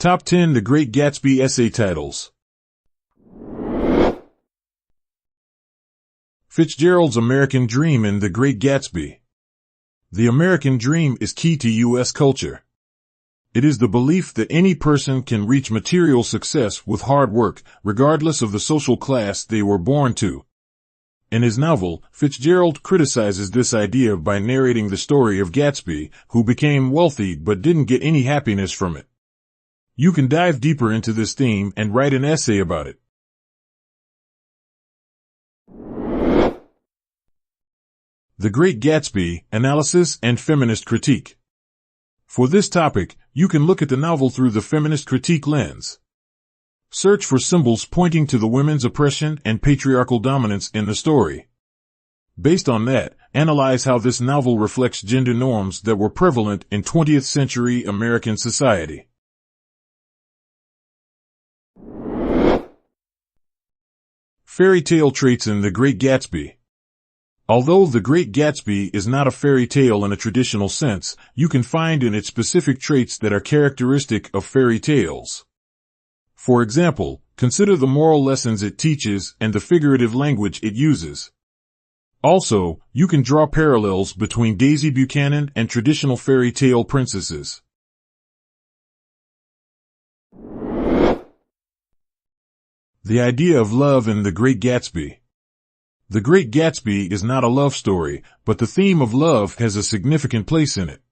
Top 10 The Great Gatsby Essay Titles. Fitzgerald's American Dream in The Great Gatsby. The American dream is key to U.S. culture. It is the belief that any person can reach material success with hard work, regardless of the social class they were born to. In his novel, Fitzgerald criticizes this idea by narrating the story of Gatsby, who became wealthy but didn't get any happiness from it. You can dive deeper into this theme and write an essay about it. The Great Gatsby, Analysis and Feminist Critique. For this topic, you can look at the novel through the feminist critique lens. Search for symbols pointing to the women's oppression and patriarchal dominance in the story. Based on that, analyze how this novel reflects gender norms that were prevalent in 20th century American society. Fairy tale traits in The Great Gatsby. Although The Great Gatsby is not a fairy tale in a traditional sense, you can find in it specific traits that are characteristic of fairy tales. For example, consider the moral lessons it teaches and the figurative language it uses. Also, you can draw parallels between Daisy Buchanan and traditional fairy tale princesses. The idea of love in The Great Gatsby. The Great Gatsby is not a love story, but the theme of love has a significant place in it.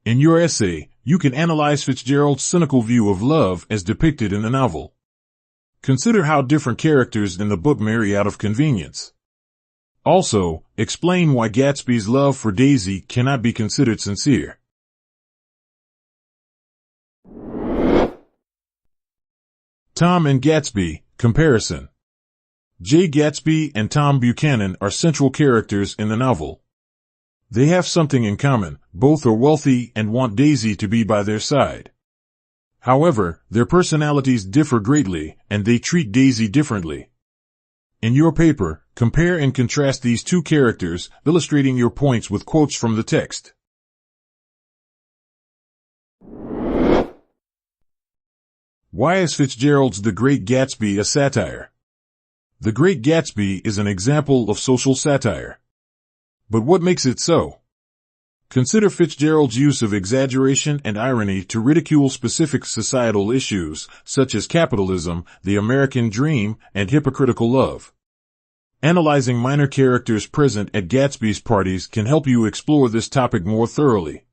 In your essay, you can analyze Fitzgerald's cynical view of love as depicted in the novel. Consider how different characters in the book marry out of convenience. Also, explain why Gatsby's love for Daisy cannot be considered sincere. Tom and Gatsby, Comparison. J. Gatsby and Tom Buchanan are central characters in the novel. They have something in common: both are wealthy and want Daisy to be by their side. However, their personalities differ greatly, and they treat Daisy differently. In your paper, compare and contrast these two characters, illustrating your points with quotes from the text. Why is Fitzgerald's The Great Gatsby a satire? The Great Gatsby is an example of social satire. But what makes it so? Consider Fitzgerald's use of exaggeration and irony to ridicule specific societal issues, such as capitalism, the American dream, and hypocritical love. Analyzing minor characters present at Gatsby's parties can help you explore this topic more thoroughly.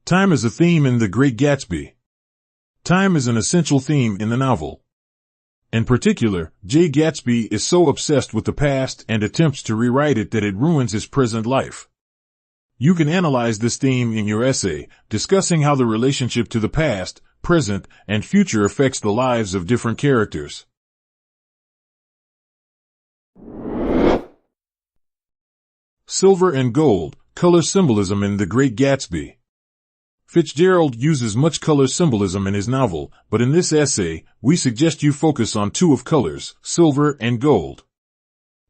Time is a theme in The Great Gatsby. Time is an essential theme in the novel. In particular, J. Gatsby is so obsessed with the past and attempts to rewrite it that it ruins his present life. You can analyze this theme in your essay, discussing how the relationship to the past, present, and future affects the lives of different characters. Silver and gold, color symbolism in The Great Gatsby. Fitzgerald uses much color symbolism in his novel, but in this essay, we suggest you focus on two of colors, silver and gold.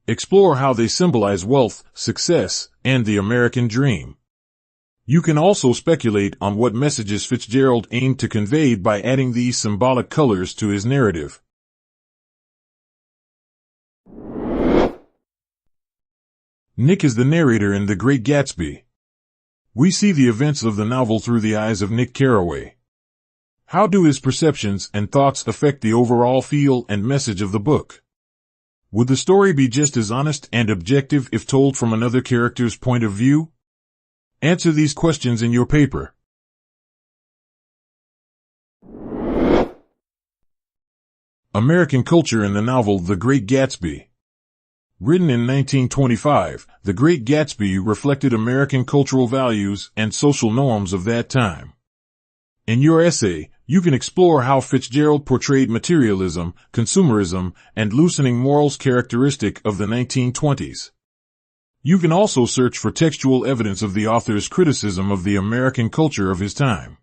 Explore how they symbolize wealth, success, and the American dream. You can also speculate on what messages Fitzgerald aimed to convey by adding these symbolic colors to his narrative. Nick is the narrator in The Great Gatsby. We see the events of the novel through the eyes of Nick Carraway. How do his perceptions and thoughts affect the overall feel and message of the book? Would the story be just as honest and objective if told from another character's point of view? Answer these questions in your paper. American culture in the novel The Great Gatsby. Written in 1925, The Great Gatsby reflected American cultural values and social norms of that time. In your essay, you can explore how Fitzgerald portrayed materialism, consumerism, and loosening morals characteristic of the 1920s. You can also search for textual evidence of the author's criticism of the American culture of his time.